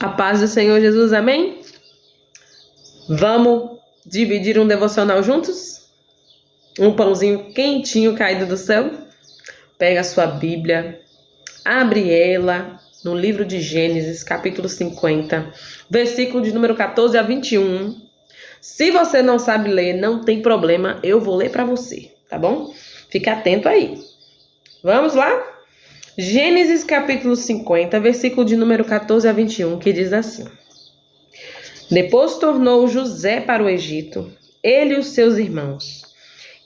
A paz do Senhor Jesus, amém? Vamos dividir um devocional juntos? Um pãozinho quentinho caído do céu? Pega a sua Bíblia, abre ela no livro de Gênesis, capítulo 50, versículo de número 14 a 21. Se você não sabe ler, não tem problema, eu vou ler para você, tá bom? Fica atento aí. Vamos lá? Gênesis capítulo 50, versículo de número 14 a 21, que diz assim: Depois tornou José para o Egito, ele e os seus irmãos,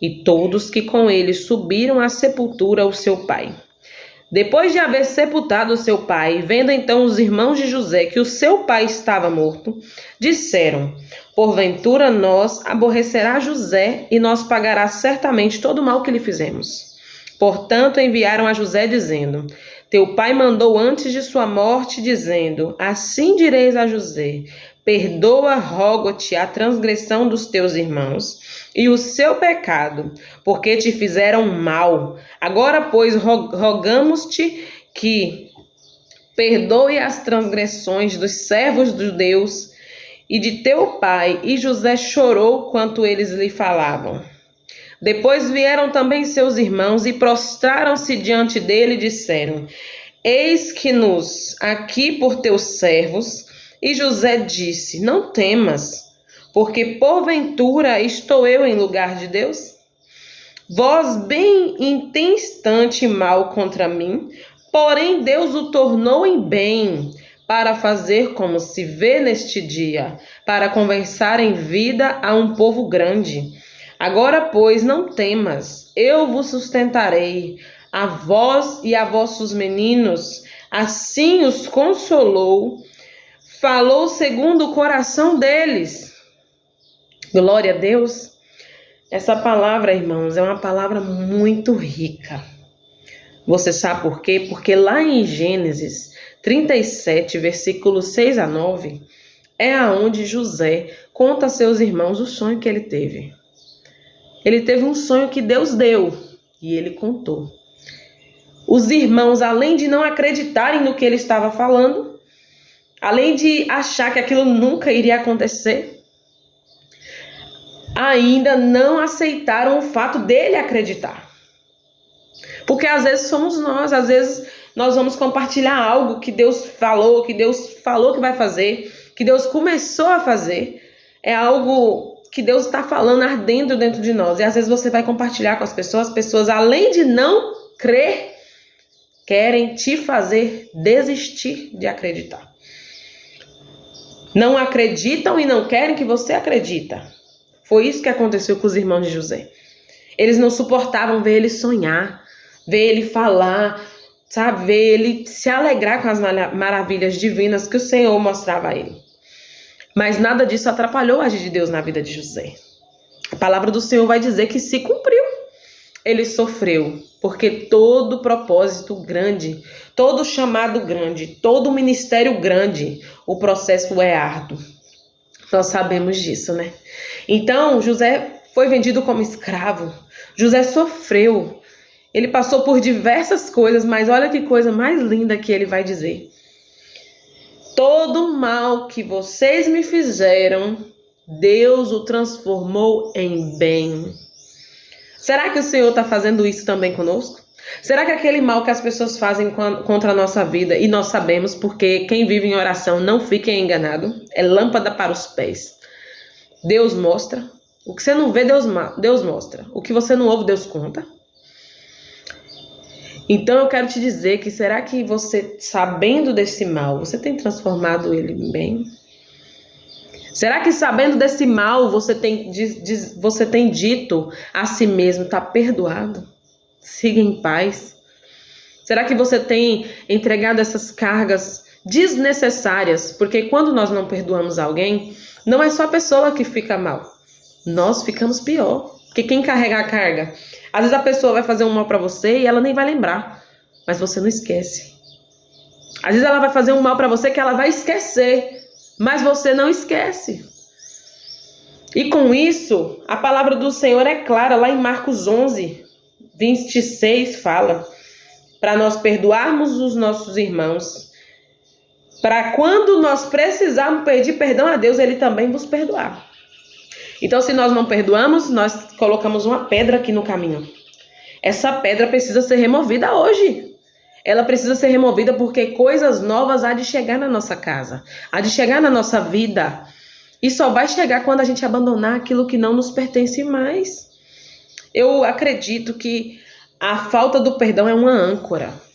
e todos que com ele subiram à sepultura o seu pai. Depois de haver sepultado o seu pai, vendo então os irmãos de José que o seu pai estava morto, disseram: Porventura nós aborrecerá José e nós pagará certamente todo o mal que lhe fizemos. Portanto, enviaram a José, dizendo: Teu pai mandou antes de sua morte, dizendo: Assim direis a José: Perdoa, rogo-te, a transgressão dos teus irmãos e o seu pecado, porque te fizeram mal. Agora, pois, rogamos-te que perdoe as transgressões dos servos de Deus e de teu pai. E José chorou quanto eles lhe falavam. Depois vieram também seus irmãos e prostraram-se diante dele e disseram: Eis que nos aqui por teus servos. E José disse: Não temas, porque porventura estou eu em lugar de Deus? Vós bem intestante mal contra mim, porém Deus o tornou em bem, para fazer como se vê neste dia, para conversar em vida a um povo grande. Agora, pois, não temas, eu vos sustentarei, a vós e a vossos meninos. Assim os consolou, falou segundo o coração deles. Glória a Deus. Essa palavra, irmãos, é uma palavra muito rica. Você sabe por quê? Porque lá em Gênesis 37, versículos 6 a 9, é aonde José conta a seus irmãos o sonho que ele teve. Ele teve um sonho que Deus deu e ele contou. Os irmãos, além de não acreditarem no que ele estava falando, além de achar que aquilo nunca iria acontecer, ainda não aceitaram o fato dele acreditar. Porque às vezes somos nós, às vezes nós vamos compartilhar algo que Deus falou que vai fazer, que Deus começou a fazer, é algo que Deus está falando ardendo dentro de nós. E às vezes você vai compartilhar com as pessoas além de não crer, querem te fazer desistir de acreditar. Não acreditam e não querem que você acredita. Foi isso que aconteceu com os irmãos de José. Eles não suportavam ver ele sonhar, ver ele falar, sabe? Ver ele se alegrar com as maravilhas divinas que o Senhor mostrava a ele. Mas nada disso atrapalhou a agir de Deus na vida de José. A palavra do Senhor vai dizer que se cumpriu. Ele sofreu, porque todo propósito grande, todo chamado grande, todo ministério grande, o processo é árduo. Nós sabemos disso, né? Então, José foi vendido como escravo. José sofreu. Ele passou por diversas coisas, mas olha que coisa mais linda que ele vai dizer. Todo o mal que vocês me fizeram, Deus o transformou em bem. Será que o Senhor está fazendo isso também conosco? Será que aquele mal que as pessoas fazem contra a nossa vida, e nós sabemos, porque quem vive em oração não fica enganado, é lâmpada para os pés. Deus mostra. O que você não vê, Deus mostra. O que você não ouve, Deus conta. Então eu quero te dizer que será que você, sabendo desse mal, você tem transformado ele em bem? Será que sabendo desse mal, você tem dito a si mesmo, está perdoado? Siga em paz. Será que você tem entregado essas cargas desnecessárias? Porque quando nós não perdoamos alguém, não é só a pessoa que fica mal. Nós ficamos pior. Porque quem carrega a carga? Às vezes a pessoa vai fazer um mal para você e ela nem vai lembrar. Mas você não esquece. Às vezes ela vai fazer um mal para você que ela vai esquecer. Mas você não esquece. E com isso, a palavra do Senhor é clara. Lá em Marcos 11, 26 fala para nós perdoarmos os nossos irmãos, para quando nós precisarmos pedir perdão a Deus, Ele também vos perdoar. Então, se nós não perdoamos, nós colocamos uma pedra aqui no caminho. Essa pedra precisa ser removida hoje. Ela precisa ser removida porque coisas novas há de chegar na nossa casa, há de chegar na nossa vida. E só vai chegar quando a gente abandonar aquilo que não nos pertence mais. Eu acredito que a falta do perdão é uma âncora,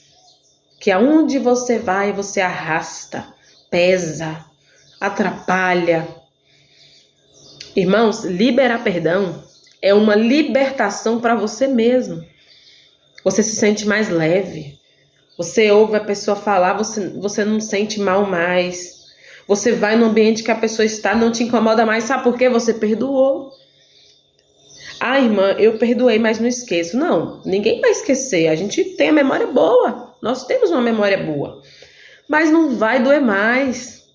que aonde você vai, você arrasta, pesa, atrapalha. Irmãos, liberar perdão é uma libertação para você mesmo. Você se sente mais leve. Você ouve a pessoa falar, você não sente mal mais. Você vai no ambiente que a pessoa está, não te incomoda mais. Sabe por quê? Você perdoou. Ah, irmã, eu perdoei, mas não esqueço. Não, ninguém vai esquecer. A gente tem a memória boa. Nós temos uma memória boa. Mas não vai doer mais.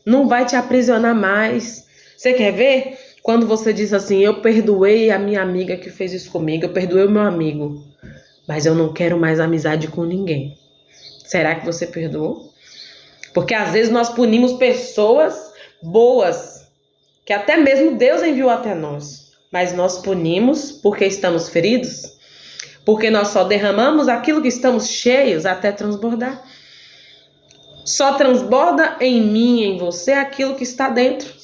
Não vai te aprisionar mais. Você quer ver? Quando você diz assim, eu perdoei a minha amiga que fez isso comigo, eu perdoei o meu amigo, mas eu não quero mais amizade com ninguém. Será que você perdoou? Porque às vezes nós punimos pessoas boas, que até mesmo Deus enviou até nós. Mas nós punimos porque estamos feridos, porque nós só derramamos aquilo que estamos cheios até transbordar. Só transborda em mim, em você, aquilo que está dentro.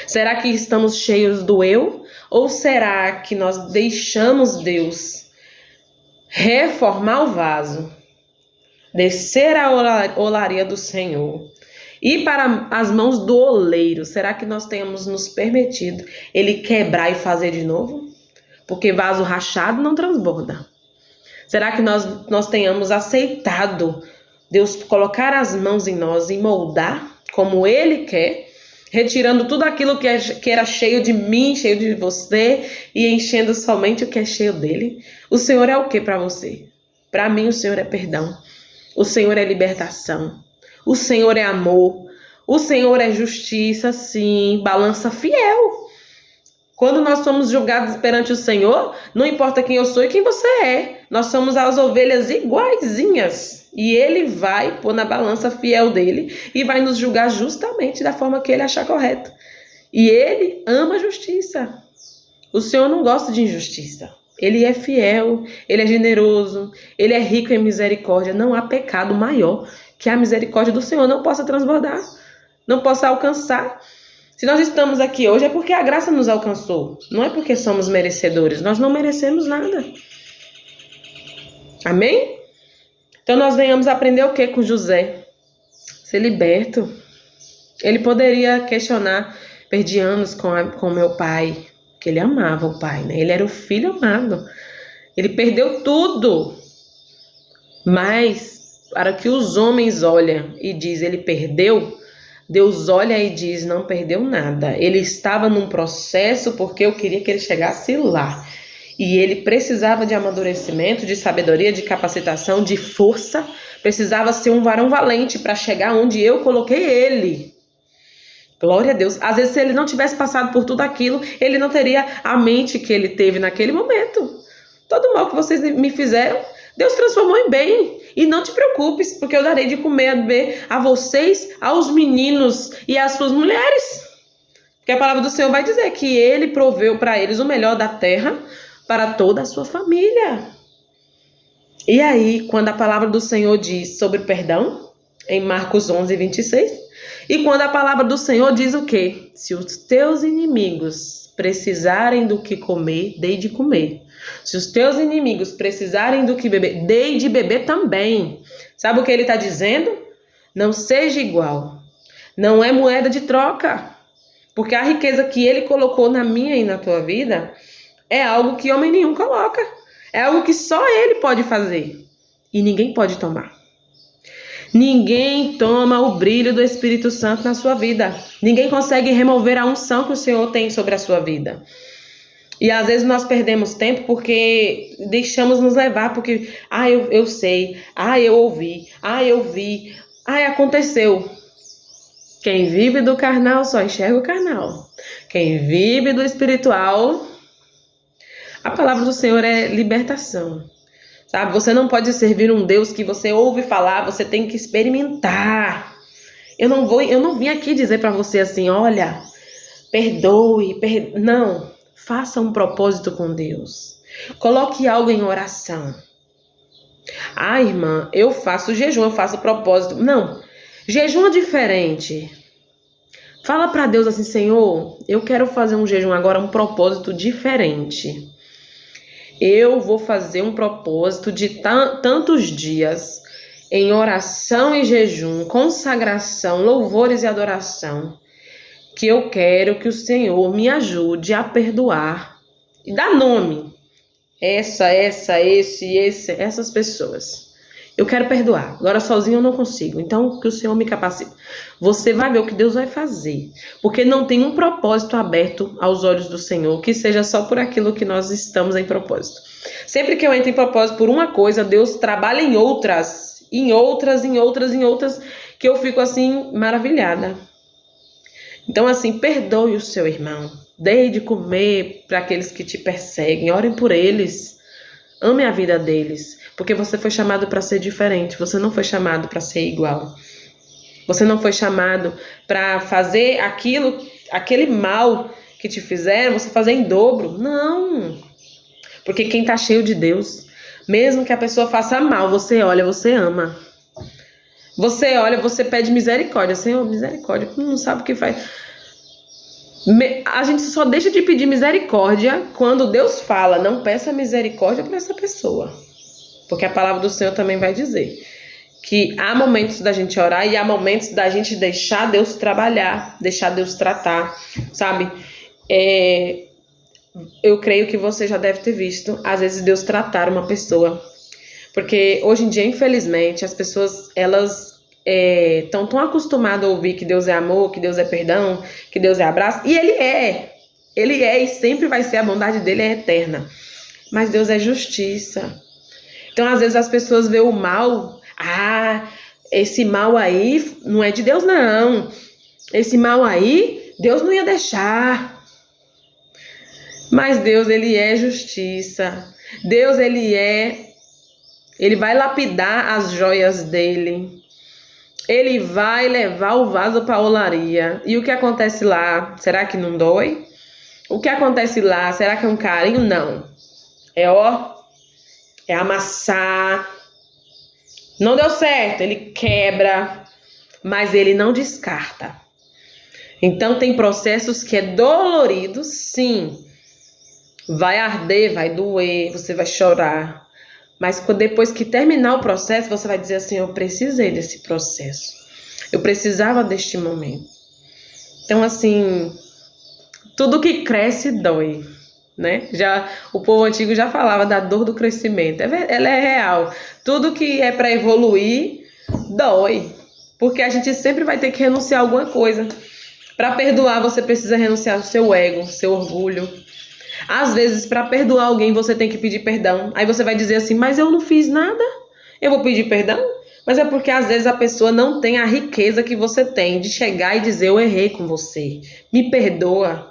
Será que estamos cheios do eu? Ou será que nós deixamos Deus reformar o vaso, descer a olaria do Senhor, ir para as mãos do oleiro? Será que nós temos nos permitido Ele quebrar e fazer de novo? Porque vaso rachado não transborda. Será que nós tenhamos aceitado Deus colocar as mãos em nós e moldar como Ele quer, retirando tudo aquilo que era cheio de mim, cheio de você, e enchendo somente o que é cheio dele? O Senhor é o que para você? Para mim, o Senhor é perdão. O Senhor é libertação. O Senhor é amor. O Senhor é justiça, sim, balança fiel. Quando nós somos julgados perante o Senhor, não importa quem eu sou e quem você é. Nós somos as ovelhas iguaizinhas. E Ele vai pôr na balança fiel dele e vai nos julgar justamente da forma que Ele achar correto. E Ele ama a justiça. O Senhor não gosta de injustiça. Ele é fiel, Ele é generoso, Ele é rico em misericórdia. Não há pecado maior que a misericórdia do Senhor não possa transbordar, não possa alcançar. Se nós estamos aqui hoje é porque a graça nos alcançou. Não é porque somos merecedores. Nós não merecemos nada. Amém? Então nós venhamos aprender o que com José? Ser liberto. Ele poderia questionar, perdi anos com meu pai, que ele amava o pai, né? Ele era o filho amado. Ele perdeu tudo. Mas para que os homens olhem e dizem, ele perdeu, Deus olha e diz, não perdeu nada. Ele estava num processo porque eu queria que ele chegasse lá. E ele precisava de amadurecimento, de sabedoria, de capacitação, de força. Precisava ser um varão valente para chegar onde eu coloquei ele. Glória a Deus. Às vezes, se ele não tivesse passado por tudo aquilo, ele não teria a mente que ele teve naquele momento. Todo o mal que vocês me fizeram, Deus transformou em bem. E não te preocupes, porque eu darei de comer a beber a vocês, aos meninos e às suas mulheres. Porque a palavra do Senhor vai dizer que Ele proveu para eles o melhor da terra para toda a sua família. E aí, quando a palavra do Senhor diz sobre perdão, em Marcos 11, 26, e quando a palavra do Senhor diz o quê? Se os teus inimigos precisarem do que comer, dei de comer. Se os teus inimigos precisarem do que beber, dei de beber também. Sabe o que ele está dizendo? Não seja igual. Não é moeda de troca. Porque a riqueza que ele colocou na minha e na tua vida é algo que homem nenhum coloca. É algo que só ele pode fazer. E ninguém pode tomar. Ninguém toma o brilho do Espírito Santo na sua vida. Ninguém consegue remover a unção que o Senhor tem sobre a sua vida. E às vezes nós perdemos tempo porque deixamos nos levar, porque, eu sei, eu ouvi, eu vi, aconteceu. Quem vive do carnal só enxerga o carnal. Quem vive do espiritual, a palavra do Senhor é libertação. sabe? Você não pode servir um Deus que você ouve falar, você tem que experimentar. Eu não vim aqui dizer para você assim, olha, perdoe, não. Faça um propósito com Deus. Coloque algo em oração. Ah, irmã, eu faço jejum, eu faço propósito. Não, jejum é diferente. Fala para Deus assim, Senhor, eu quero fazer um jejum agora, um propósito diferente. Eu vou fazer um propósito de tantos dias em oração e jejum, consagração, louvores e adoração, que eu quero que o Senhor me ajude a perdoar e dar nome. Essas pessoas. Eu quero perdoar. Agora sozinho eu não consigo. Então que o Senhor me capacite. Você vai ver o que Deus vai fazer. Porque não tem um propósito aberto aos olhos do Senhor que seja só por aquilo que nós estamos em propósito. Sempre que eu entro em propósito por uma coisa, Deus trabalha em outras, que eu fico assim maravilhada. Então assim, perdoe o seu irmão. Dê de comer para aqueles que te perseguem. Orem por eles. Ame a vida deles. Porque você foi chamado para ser diferente. Você não foi chamado para ser igual. Você não foi chamado para fazer aquele mal que te fizeram, você fazer em dobro. Não. Porque quem está cheio de Deus, mesmo que a pessoa faça mal, você olha, você ama. Você olha, você pede misericórdia. Senhor, misericórdia. Não sabe o que faz. A gente só deixa de pedir misericórdia quando Deus fala, não peça misericórdia para essa pessoa. Porque a palavra do Senhor também vai dizer que há momentos da gente orar e há momentos da gente deixar Deus trabalhar, deixar Deus tratar, sabe? Eu creio que você já deve ter visto, às vezes, Deus tratar uma pessoa. Porque hoje em dia, infelizmente, as pessoas, elas estão tão acostumadas a ouvir que Deus é amor, que Deus é perdão, que Deus é abraço. E Ele é e sempre vai ser, a bondade dele é eterna. Mas Deus é justiça. Então, às vezes, as pessoas veem o mal. Ah, esse mal aí não é de Deus, não. Esse mal aí, Deus não ia deixar. Mas Deus, Ele é justiça. Deus, Ele vai lapidar as joias dele. Ele vai levar o vaso para a olaria. E o que acontece lá? Será que não dói? O que acontece lá? Será que é um carinho? Não. É amassar. Não deu certo, ele quebra, mas ele não descarta. Então tem processos que é dolorido, sim. Vai arder, vai doer, você vai chorar. Mas depois que terminar o processo, você vai dizer assim, eu precisei desse processo. Eu precisava deste momento. Então assim, tudo que cresce dói. Né? O povo antigo já falava da dor do crescimento. Ela é real. Tudo que é para evoluir dói, porque a gente sempre vai ter que renunciar a alguma coisa. Para perdoar, você precisa renunciar ao seu ego, seu orgulho. Às vezes, para perdoar alguém, você tem que pedir perdão. Aí você vai dizer assim, mas eu não fiz nada, eu vou pedir perdão? Mas é porque às vezes a pessoa não tem a riqueza que você tem de chegar e dizer, eu errei com você, me perdoa.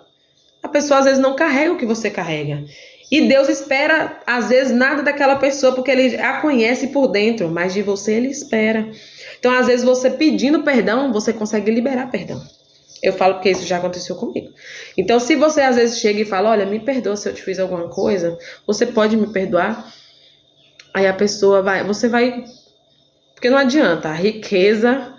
A pessoa às vezes não carrega o que você carrega. E Deus espera, às vezes, nada daquela pessoa, porque Ele a conhece por dentro, mas de você Ele espera. Então, às vezes, você pedindo perdão, você consegue liberar perdão. Eu falo porque isso já aconteceu comigo. Então, se você às vezes chega e fala, olha, me perdoa se eu te fiz alguma coisa, você pode me perdoar? Aí a pessoa você vai... Porque não adianta, a riqueza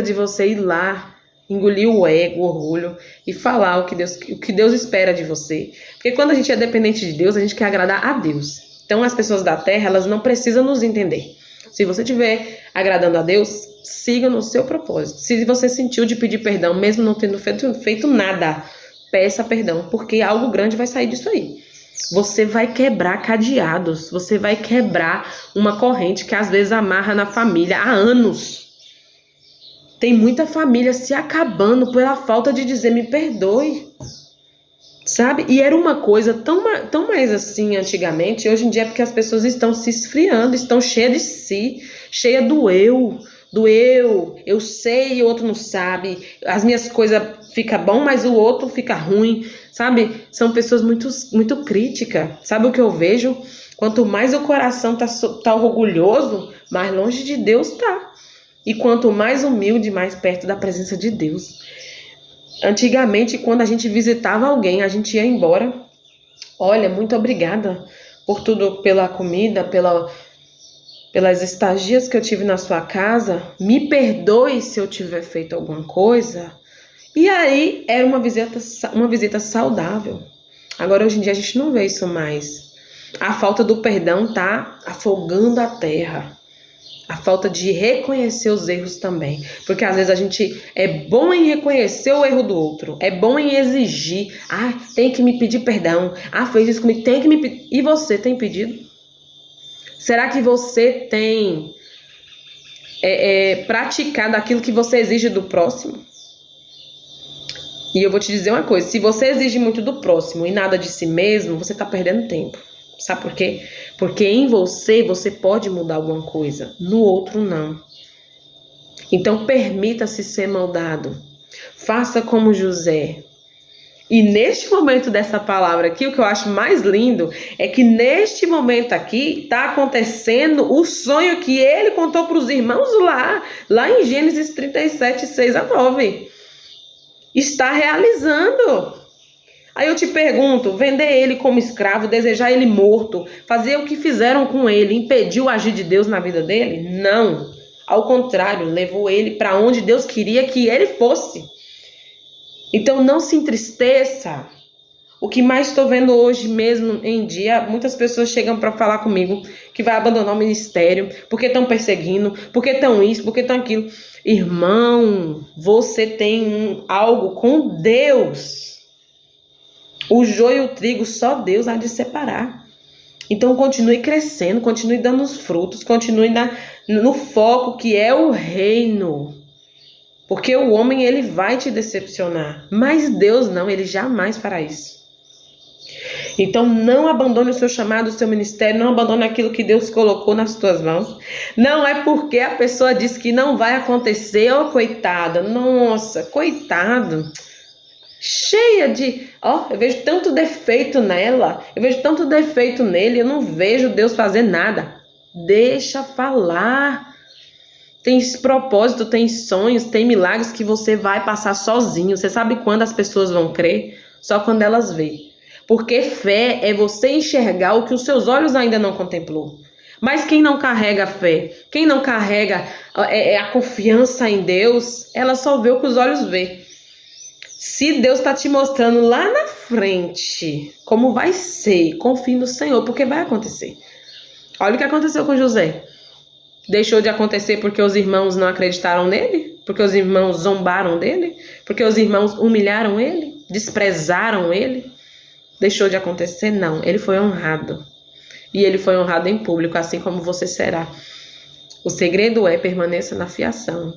de você ir lá, engolir o ego, o orgulho e falar o que Deus espera de você. Porque quando a gente é dependente de Deus, a gente quer agradar a Deus. Então as pessoas da terra, elas não precisam nos entender. Se você estiver agradando a Deus, siga no seu propósito. Se você sentiu de pedir perdão, mesmo não tendo feito nada, peça perdão, porque algo grande vai sair disso aí. Você vai quebrar cadeados, você vai quebrar uma corrente que às vezes amarra na família há anos. Tem muita família se acabando pela falta de dizer me perdoe, sabe? E era uma coisa tão mais assim antigamente. Hoje em dia é porque as pessoas estão se esfriando, estão cheias de si, cheias do eu. do eu sei e o outro não sabe, as minhas coisas ficam bom, mas o outro fica ruim, sabe? São pessoas muito críticas. Sabe o que eu vejo? Quanto mais o coração tá orgulhoso, mais longe de Deus tá. E quanto mais humilde, mais perto da presença de Deus. Antigamente, quando a gente visitava alguém, a gente ia embora. Olha, muito obrigada por tudo, pela comida, pelas estagias que eu tive na sua casa. Me perdoe se eu tiver feito alguma coisa. E aí era uma visita saudável. Agora, hoje em dia, a gente não vê isso mais. A falta do perdão tá afogando a terra. A falta de reconhecer os erros também. Porque às vezes a gente é bom em reconhecer o erro do outro. É bom em exigir. Ah, tem que me pedir perdão. Ah, fez isso comigo, tem que me pedir. E você tem pedido? Será que você tem praticado aquilo que você exige do próximo? E eu vou te dizer uma coisa. Se você exige muito do próximo e nada de si mesmo, você está perdendo tempo. Sabe por quê? Porque em você pode mudar alguma coisa, no outro não. Então permita-se ser moldado. Faça como José. E neste momento dessa palavra aqui, o que eu acho mais lindo é que neste momento aqui está acontecendo o sonho que ele contou para os irmãos lá em Gênesis 37, 6-9. Está realizando. Aí eu te pergunto, vender ele como escravo, desejar ele morto, fazer o que fizeram com ele, impediu o agir de Deus na vida dele? Não. Ao contrário, levou ele para onde Deus queria que ele fosse. Então não se entristeça. O que mais estou vendo hoje mesmo em dia, muitas pessoas chegam para falar comigo que vai abandonar o ministério, porque estão perseguindo, porque estão isso, porque estão aquilo. Irmão, você tem algo com Deus. O joio e o trigo só Deus há de separar. Então continue crescendo, continue dando os frutos, continue no foco que é o reino. Porque o homem ele vai te decepcionar, mas Deus não, ele jamais fará isso. Então não abandone o seu chamado, o seu ministério, não abandone aquilo que Deus colocou nas tuas mãos. Não é porque a pessoa diz que não vai acontecer, oh coitada, nossa, coitado. Cheia de, eu vejo tanto defeito nela, eu vejo tanto defeito nele, eu não vejo Deus fazer nada. Deixa falar. Tem propósito, tem sonhos, tem milagres que você vai passar sozinho. Você sabe quando as pessoas vão crer? Só quando elas veem. Porque fé é você enxergar o que os seus olhos ainda não contemplou. Mas quem não carrega fé, quem não carrega a confiança em Deus, ela só vê o que os olhos vê. Se Deus está te mostrando lá na frente como vai ser, confie no Senhor, porque vai acontecer. Olha o que aconteceu com José. Deixou de acontecer porque os irmãos não acreditaram nele? Porque os irmãos zombaram dele? Porque os irmãos humilharam ele? Desprezaram ele? Deixou de acontecer? Não, ele foi honrado. E ele foi honrado em público, assim como você será. O segredo é permaneça na fiação,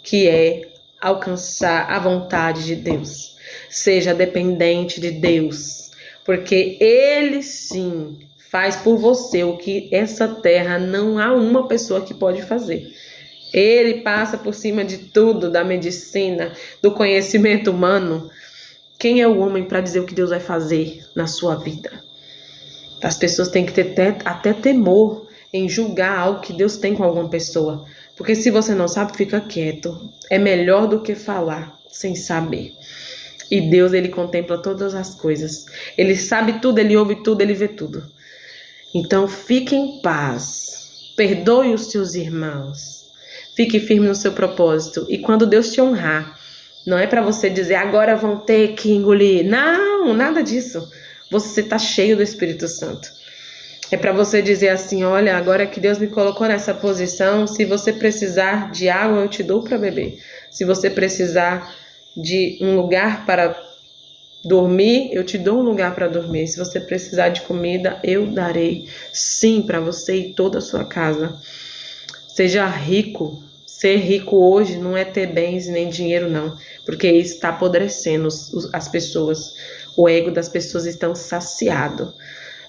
que é alcançar a vontade de Deus. Seja dependente de Deus, porque Ele sim faz por você o que essa terra não há uma pessoa que pode fazer. Ele passa por cima de tudo, da medicina, do conhecimento humano. Quem é o homem para dizer o que Deus vai fazer na sua vida? As pessoas têm que ter até temor em julgar algo que Deus tem com alguma pessoa. Porque se você não sabe, fica quieto. É melhor do que falar sem saber. E Deus, ele contempla todas as coisas. Ele sabe tudo, ele ouve tudo, ele vê tudo. Então fique em paz. Perdoe os seus irmãos. Fique firme no seu propósito. E quando Deus te honrar, não é para você dizer, agora vão ter que engolir. Não, nada disso. Você está cheio do Espírito Santo. É para você dizer assim, olha, agora que Deus me colocou nessa posição, se você precisar de água, eu te dou para beber. Se você precisar de um lugar para dormir, eu te dou um lugar para dormir. Se você precisar de comida, eu darei sim para você e toda a sua casa. Seja rico. Ser rico hoje não é ter bens nem dinheiro, não. Porque isso está apodrecendo as pessoas. O ego das pessoas está saciado.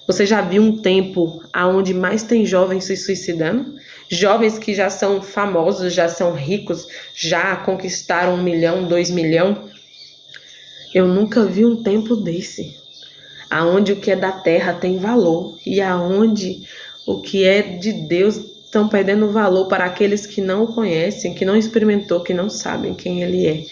Você já viu um tempo onde mais tem jovens se suicidando? Jovens que já são famosos, já são ricos, já conquistaram 1 milhão, 2 milhões. Eu nunca vi um tempo desse, aonde o que é da terra tem valor e aonde o que é de Deus estão perdendo valor para aqueles que não o conhecem, que não experimentou, que não sabem quem Ele é.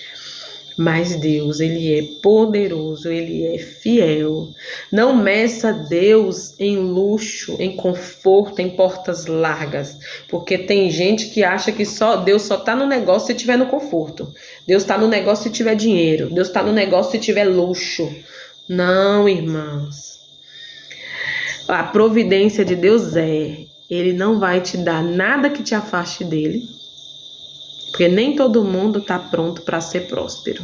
Mas Deus, Ele é poderoso, Ele é fiel. Não meça Deus em luxo, em conforto, em portas largas. Porque tem gente que acha que Deus só está no negócio se tiver no conforto. Deus está no negócio se tiver dinheiro. Deus está no negócio se tiver luxo. Não, irmãos. A providência de Deus Ele não vai te dar nada que te afaste dele. Porque nem todo mundo está pronto para ser próspero.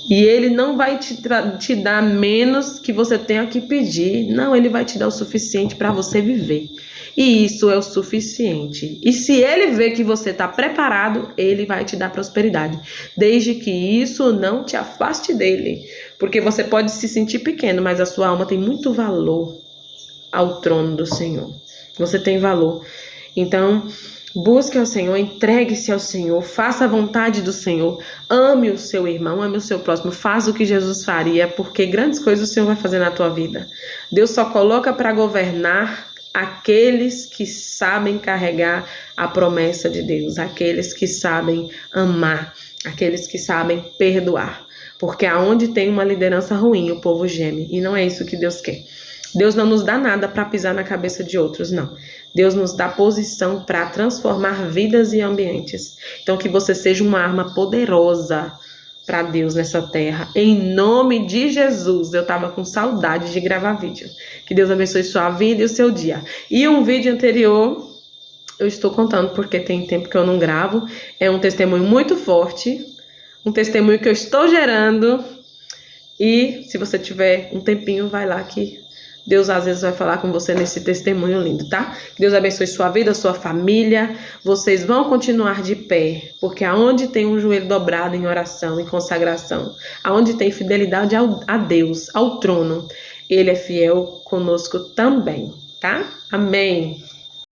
E Ele não vai te dar menos que você tenha que pedir. Não, Ele vai te dar o suficiente para você viver. E isso é o suficiente. E se Ele vê que você está preparado, Ele vai te dar prosperidade. Desde que isso não te afaste dele. Porque você pode se sentir pequeno, mas a sua alma tem muito valor ao trono do Senhor. Você tem valor. Então, busque ao Senhor, entregue-se ao Senhor, faça a vontade do Senhor, ame o seu irmão, ame o seu próximo, faz o que Jesus faria, porque grandes coisas o Senhor vai fazer na tua vida. Deus só coloca para governar aqueles que sabem carregar a promessa de Deus, aqueles que sabem amar, aqueles que sabem perdoar. Porque aonde tem uma liderança ruim, o povo geme, e não é isso que Deus quer. Deus não nos dá nada para pisar na cabeça de outros, não. Deus nos dá posição para transformar vidas e ambientes. Então, que você seja uma arma poderosa para Deus nessa terra. Em nome de Jesus. Eu estava com saudade de gravar vídeo. Que Deus abençoe sua vida e o seu dia. E um vídeo anterior, eu estou contando porque tem tempo que eu não gravo. É um testemunho muito forte. Um testemunho que eu estou gerando. E se você tiver um tempinho, vai lá que Deus às vezes vai falar com você nesse testemunho lindo, tá? Que Deus abençoe sua vida, sua família. Vocês vão continuar de pé, porque aonde tem um joelho dobrado em oração, em consagração, aonde tem fidelidade a Deus, ao trono, Ele é fiel conosco também, tá? Amém.